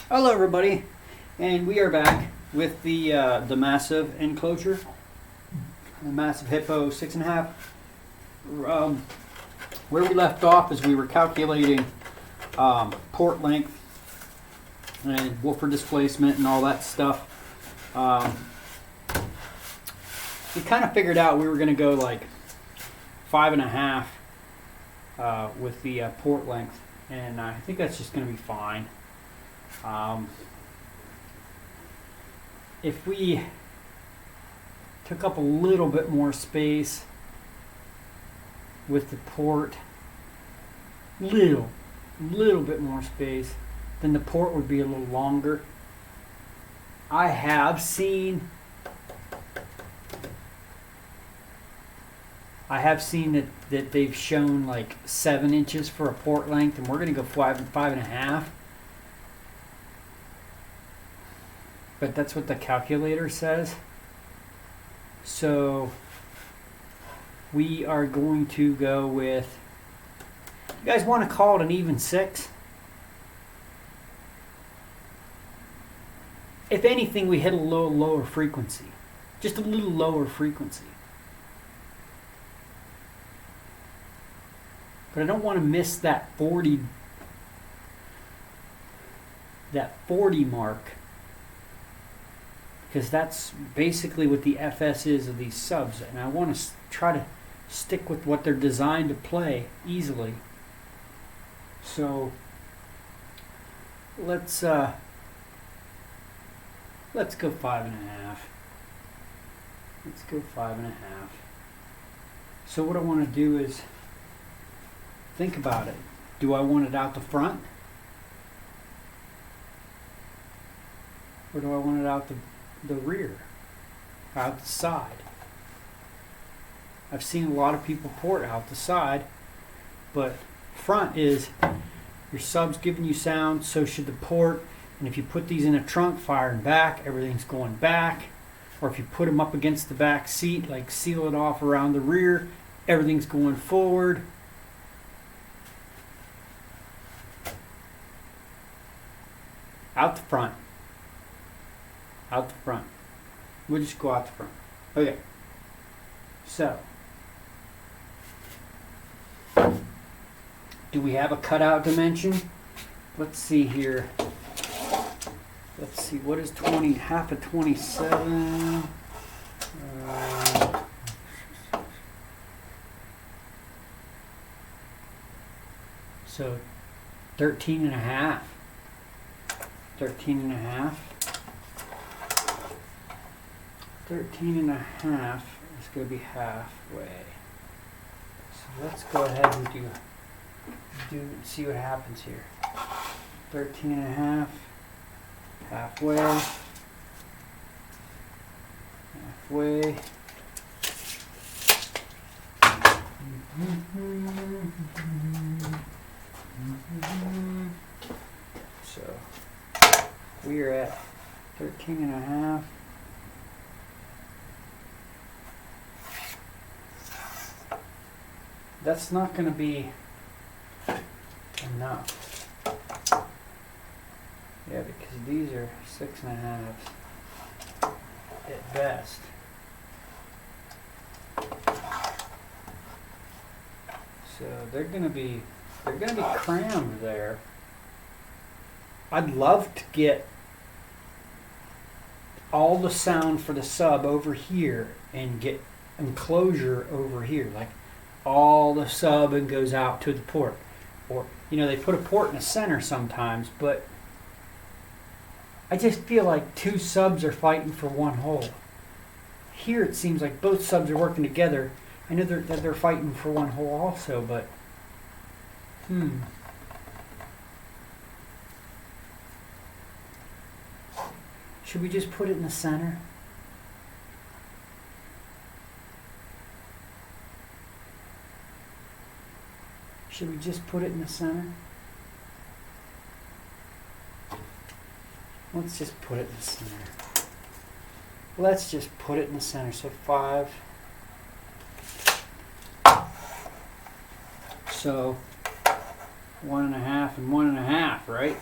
Hello everybody, and we are back with the massive enclosure, the massive Hippo 6.5. Where we left off is we were calculating port length and woofer displacement and all that stuff. We kind of figured out we were going to go like 5.5 with the port length, and I think that's just going to be fine. If we took up a little bit more space with the port, little bit more space, then the port would be a little longer. I have seen that they've shown like 7 inches for a port length, and we're going to go 5.5. But that's what the calculator says. So we are going to go with, you guys want to call it an even 6? If anything, we hit a lower frequency. Just a little lower frequency. But I don't want to miss that 40 mark, because that's basically what the FS is of these subs, and I want to try to stick with what they're designed to play easily. So let's go 5.5. Let's go 5.5. So what I want to do is think about it. Do I want it out the front, or do I want it out the rear, out the side? I've seen a lot of people port out the side, but front is your sub's giving you sound, so should the port. And if you put these in a trunk firing back, everything's going back. Or if you put them up against the back seat, like seal it off around the rear, everything's going forward. Out the front. Out the front. We'll just go out the front. Okay. So, do we have a cutout dimension? Let's see here. Let's see, what is 20, half of 27? So, 13.5. 13.5. 13.5 is going to be halfway. So let's go ahead and see what happens here. 13.5, halfway, halfway. So we are at 13.5. That's not going to be enough. Yeah, because these are 6.5 at best. So they're going to be crammed there. I'd love to get all the sound for the sub over here and get enclosure over here, like all the sub and goes out to the port. Or, they put a port in the center sometimes, but I just feel like 2 subs are fighting for one hole. Here it seems like both subs are working together. I know that they're fighting for one hole also, but should we just put it in the center? Should we just put it in the center? Let's just put it in the center. Let's just put it in the center. So 5. So 1.5 and 1.5, right?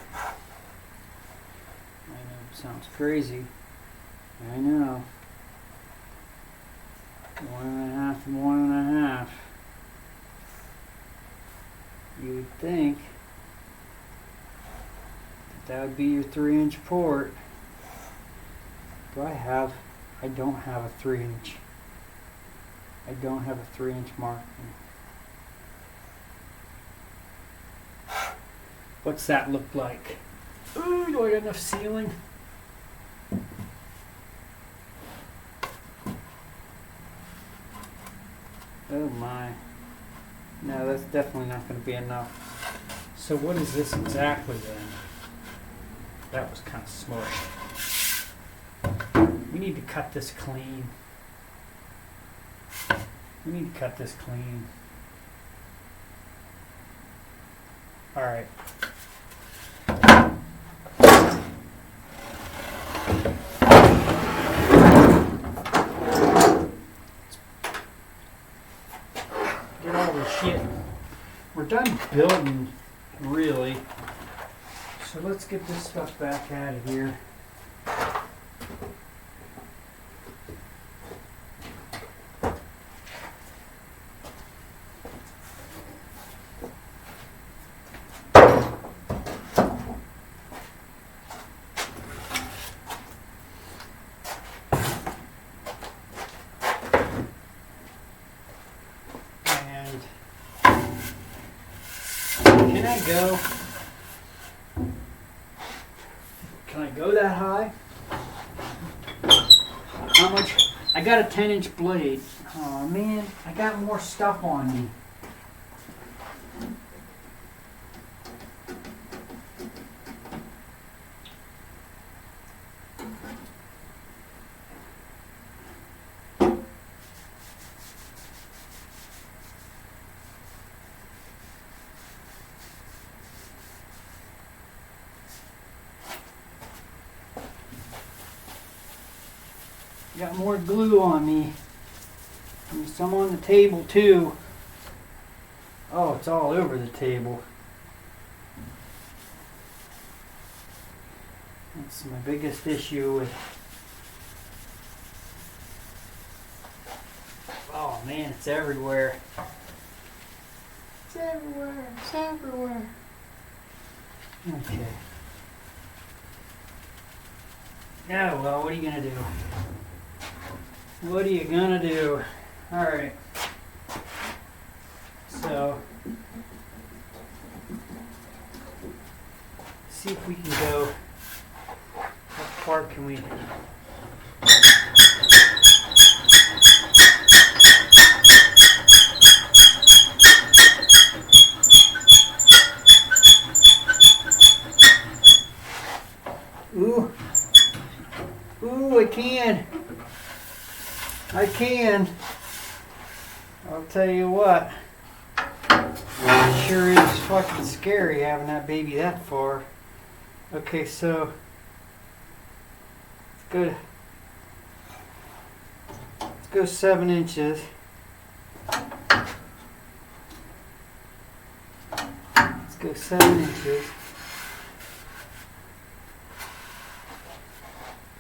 Sounds crazy. I know. 1.5 and 1.5. You would think that would be your 3-inch port. I don't have a 3-inch. I don't have a 3-inch marking. What's that look like? Ooh, do I got enough sealing? Oh my. No, that's definitely not going to be enough. So what is this exactly then? That was kind of smushed. We need to cut this clean. We need to cut this clean. All right. Get all this shit. We're done building, really. So let's get this stuff back out of here. Can I go that high? How much? I got a 10-inch blade. Oh man, I got more stuff on me. Got more glue on me. And some on the table too. Oh, it's all over the table. That's my biggest issue with... Oh man, it's everywhere. It's everywhere. It's everywhere. Okay. Oh, well, what are you gonna do? What are you gonna do? Alright. So, see if we can go. How far can we? Ooh. Ooh, I can. I can. I'll tell you what. It sure is fucking scary having that baby that far. Okay, so let's go 7 inches. Let's go 7 inches.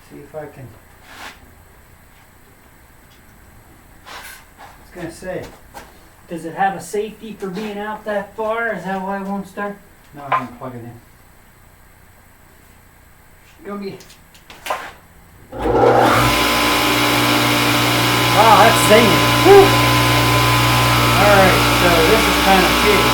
See if I can. I was gonna say, does it have a safety for being out that far? Is that why it won't start? No, I'm gonna plug it in. Gonna be. Wow, that's singing. Woo! Alright, so this is kind of shitty.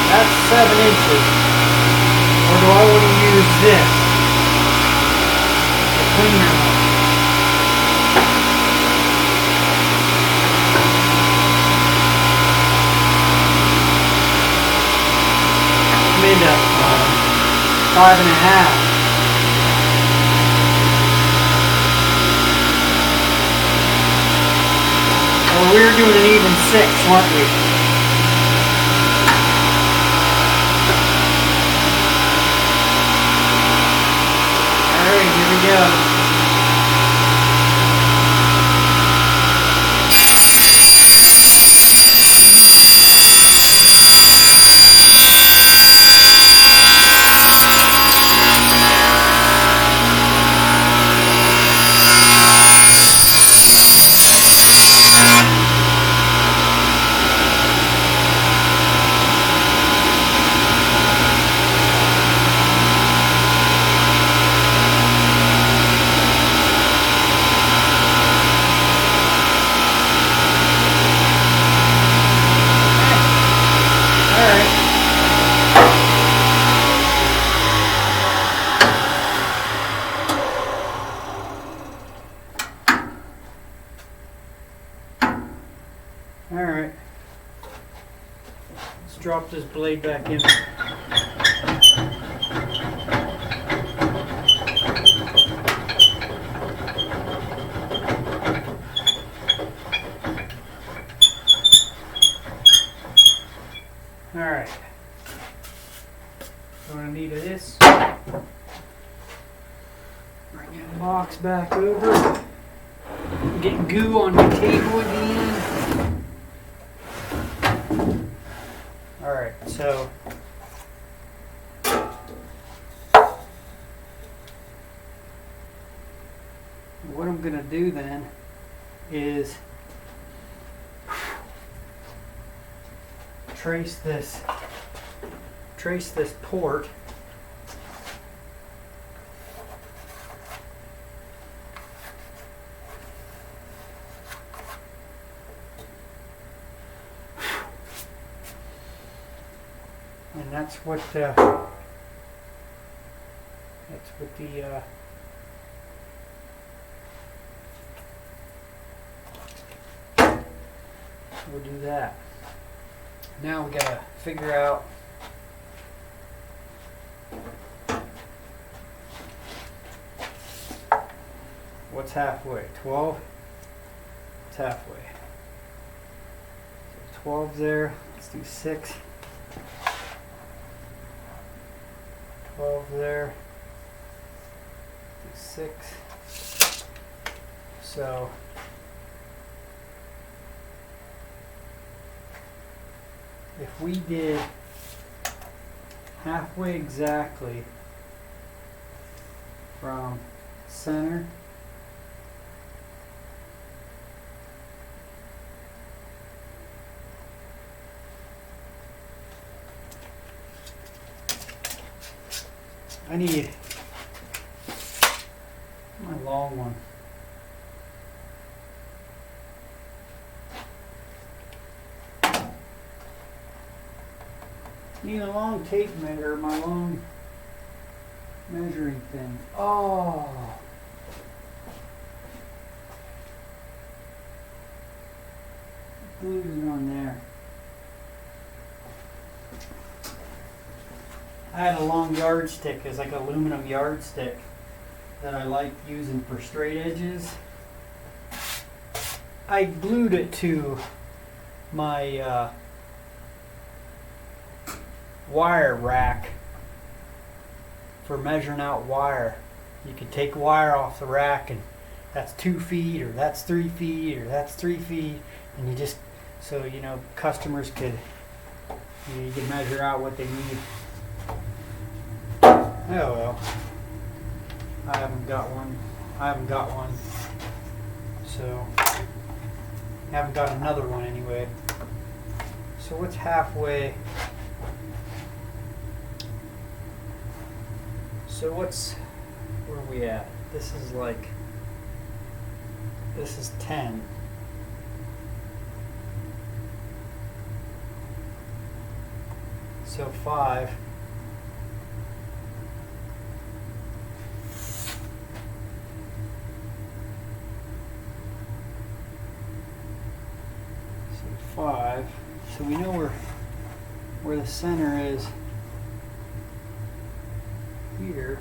That's 7 inches. Or do I want to use this? The cleaner one. I'm into 5.5. Well, we were doing an even 6, weren't we? drop this blade back in. Alright. What I need of this. Bring that box back over. Get goo on the table again. Alright, so what I'm going to do then is trace this port and that's what the we'll do that. Now we gotta figure out what's halfway. 12? It's halfway. So 12 there. Let's do 6. 12 there. Do 6. So if we did halfway exactly from center I need my long one. Need a long tape measure, my long measuring thing. Oh. Glued it on there. I had a long yardstick, it's like an aluminum yardstick that I like using for straight edges. I glued it to my wire rack for measuring out wire. You could take wire off the rack and that's 2 feet or that's 3 feet or that's 3 feet, and you just, so you know, customers could, you can measure out what they need. Oh well, I haven't got one, so I haven't got another one anyway. So what's halfway? So where are we at? This is 10. So 5. So 5. So we know where the center is here.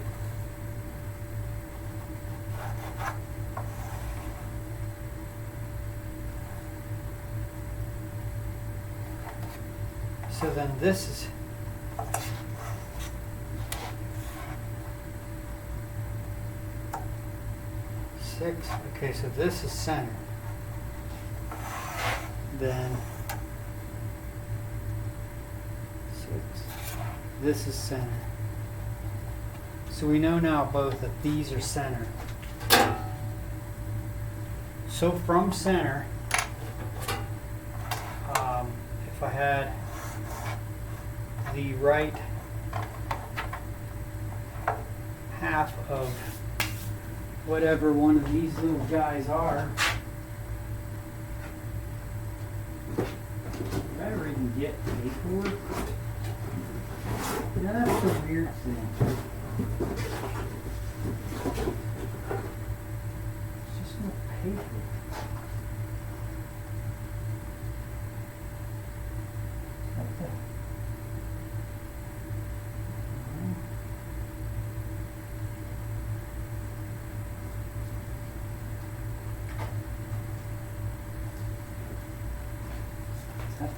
So then this is 6. Okay, so this is center. Then 6. This is center. So we know now both that these are center. So from center, if I had the right half of whatever one of these little guys are, did I ever even get paperwork? Now that's the weird thing. It's just no paper. What the?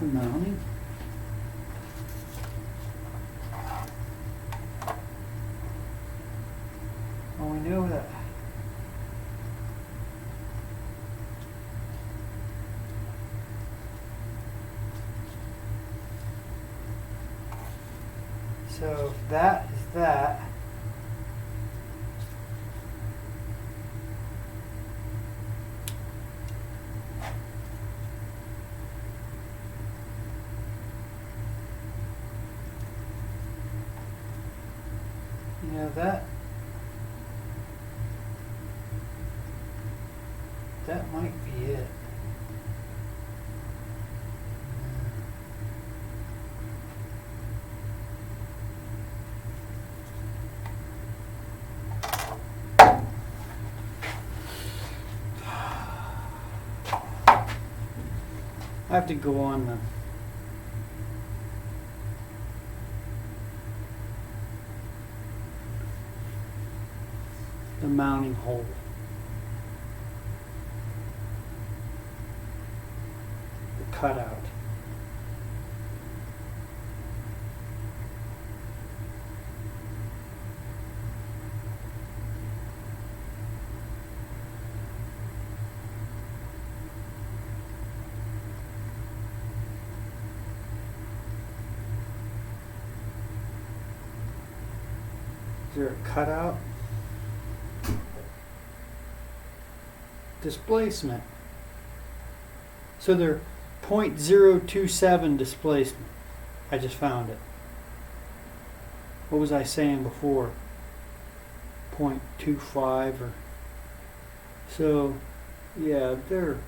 the mounting. Well, we know that. So if that is that, you know, that might be it. I have to go on the mounting hole. The cutout. Is there a cutout? Displacement. So they're 0.027 displacement. I just found it. What was I saying before? 0.25 or so. Yeah, they're.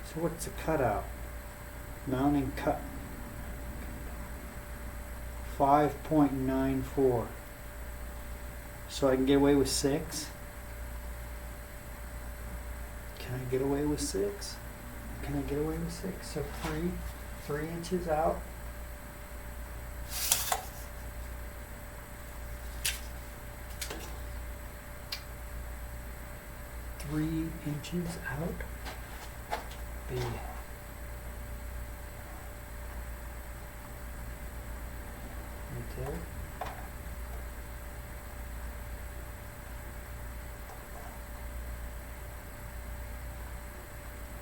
So what's a cutout? Mounting cut. 5.94. So I can get away with 6. Can I get away with 6? Can I get away with 6? So 3 inches out. Three inches out. B. Right there.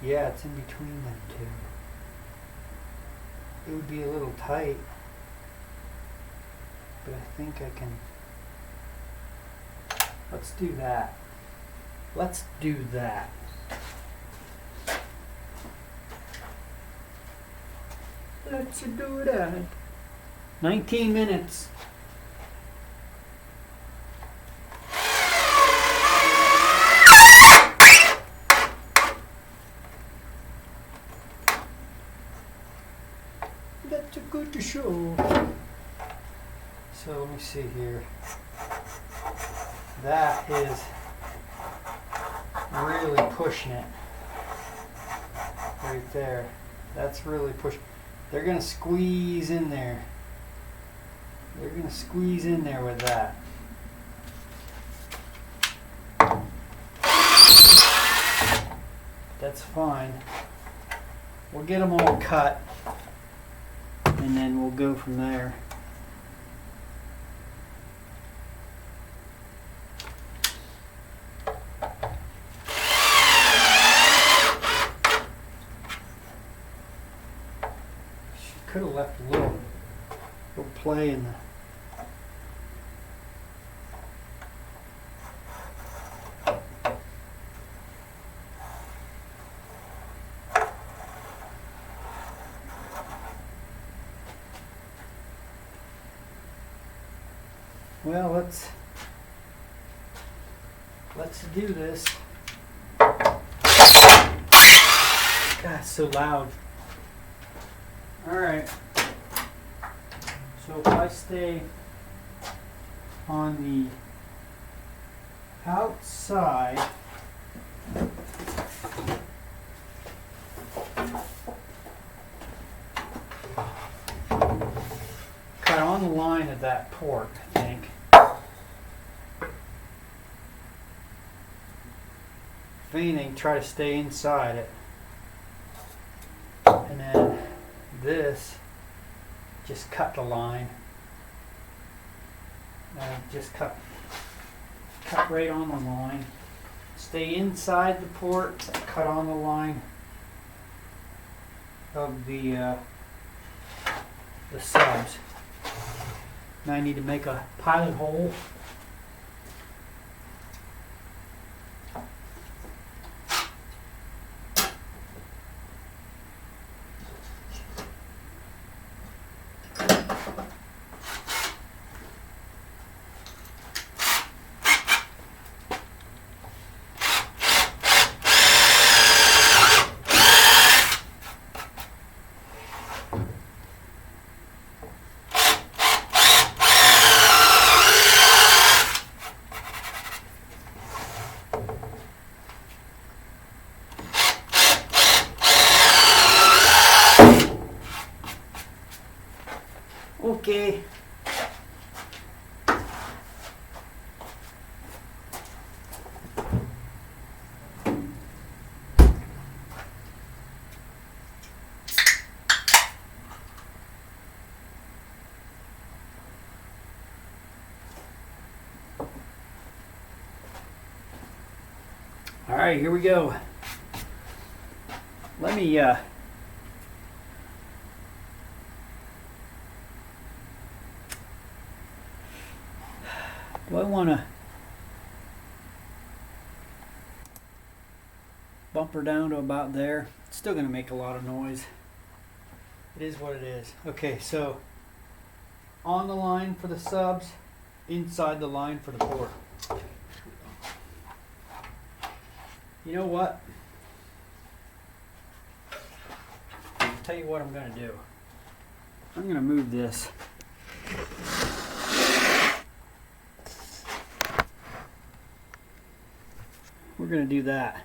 Yeah, it's in between them two. It would be a little tight, but I think I can. Let's do that. Let's do that. Let's do that. 19 minutes. That's a good show. So let me see here. That is really pushing it. Right there. That's really pushing. They're going to squeeze in there. They're going to squeeze in there with that. That's fine. We'll get them all cut and then we'll go from there. Could have left a little play in the. Well, let's do this. God, it's so loud. All right. So if I stay on the outside, kind of on the line of that port, I think. If anything, try to stay inside it. And then this, just cut the line. Just cut right on the line. Stay inside the port, cut on the line of the subs. Now I need to make a pilot hole. Okay. All right, here we go. Let me do I want to bump her down to about there? It's still going to make a lot of noise. It is what it is. Okay, so on the line for the subs, inside the line for the port. You know what? I'll tell you what I'm going to do. I'm going to move this. We're going to do that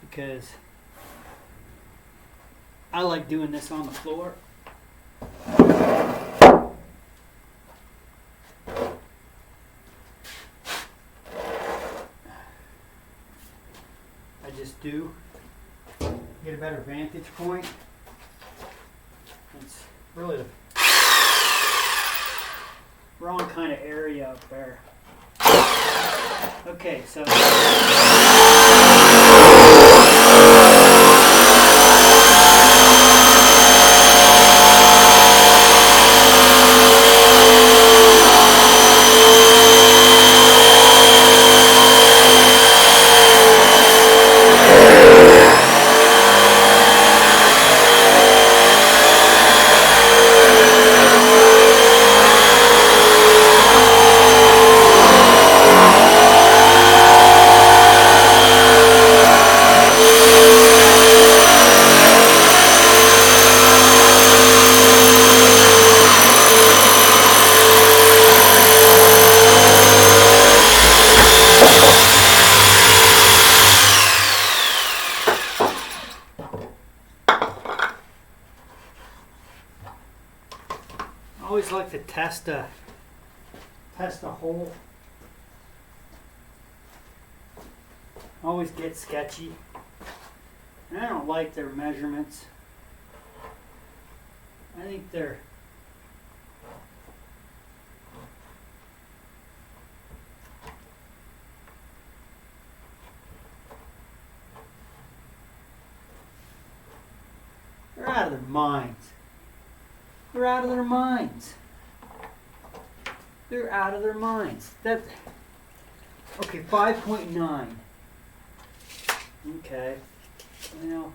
because I like doing this on the floor. I just do get a better vantage point. It's really the wrong kind of area up there. Okay, so I always like to test a hole. Always get sketchy. And I don't like their measurements. I think they're out of their minds. They're out of their minds. They're out of their minds. That okay, 5.9. Okay. You know.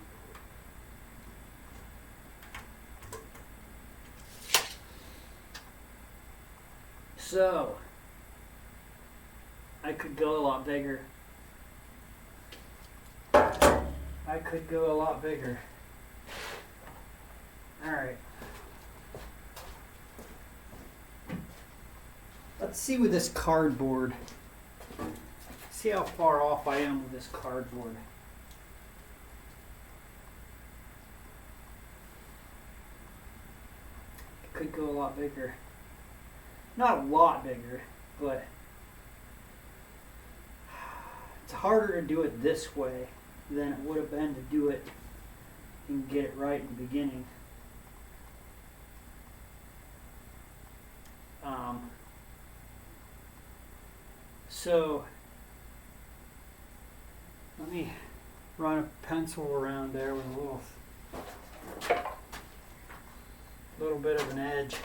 So I could go a lot bigger. I could go a lot bigger. All right. Let's see with this cardboard. See how far off I am with this cardboard. It could go a lot bigger. Not a lot bigger, but it's harder to do it this way than it would have been to do it you can get it right in the beginning. So let me run a pencil around there with a little bit of an edge.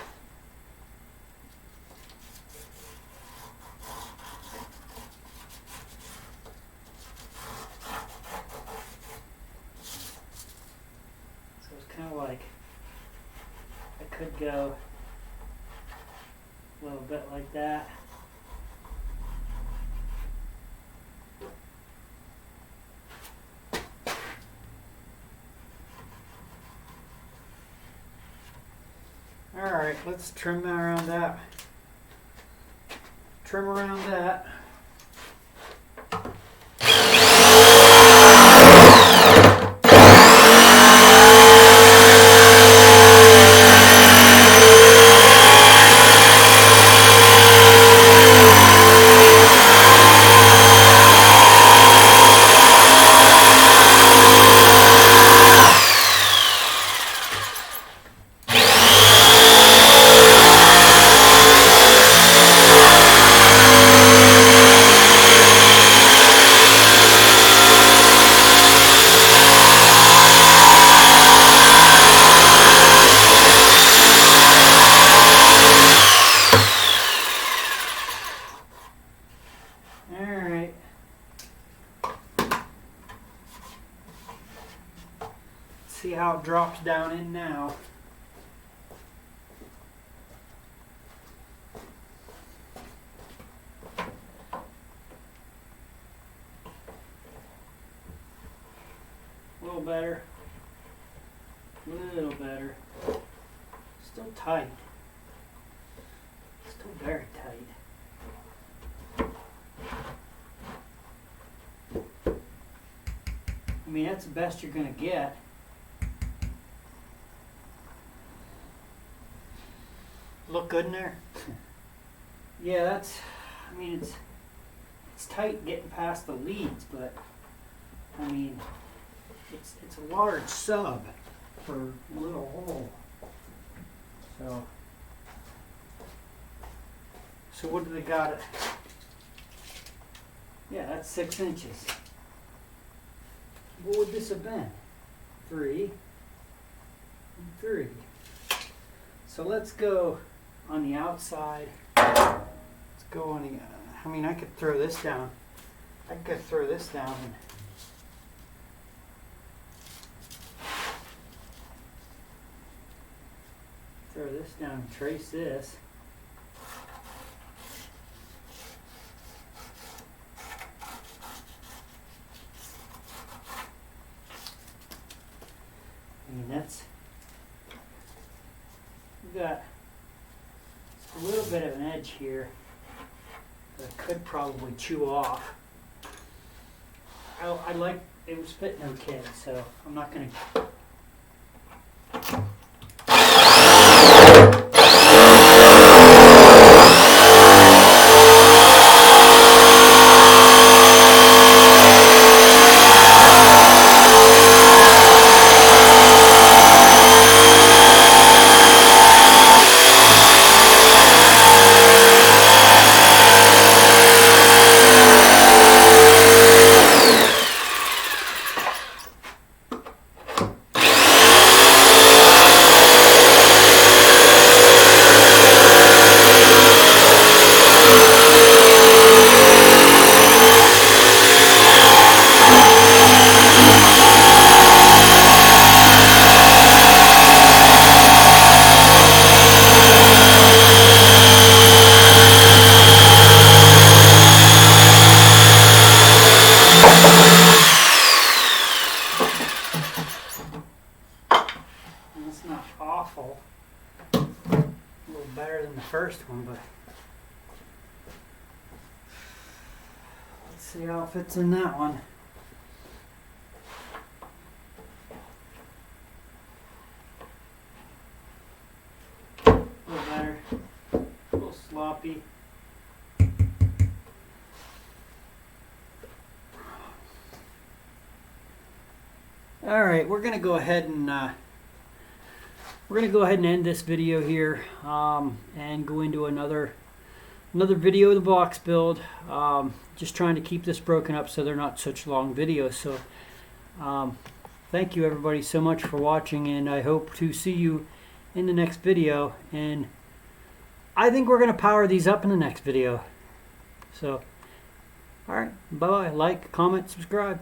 So it's kind of like I could go a little bit like that. Alright, let's trim around that. Trim around that. See how it drops down in now. A little better. A little better. Still tight. Still very tight. I mean, that's the best you're going to get. Look good in there? Yeah, that's, I mean, it's tight getting past the leads, but I mean, it's a large sub for a little hole. So what do they got it? Yeah, that's 6 inches. What would this have been? 3 and 3. So let's go on the outside. Let's go on the, I mean, I could throw this down. I could throw this down and throw this down and trace this. I mean, that's, we've got a little bit of an edge here that I could probably chew off. I like, it was fitting okay, so I'm not going to. First one, but let's see how it fits in that one. A little better, a little sloppy. All right, we're gonna go ahead and end this video here and go into another video of the box build. Just trying to keep this broken up so they're not such long videos. So thank you everybody so much for watching, and I hope to see you in the next video. And I think we're gonna power these up in the next video. So all right, bye bye. Like, comment, subscribe.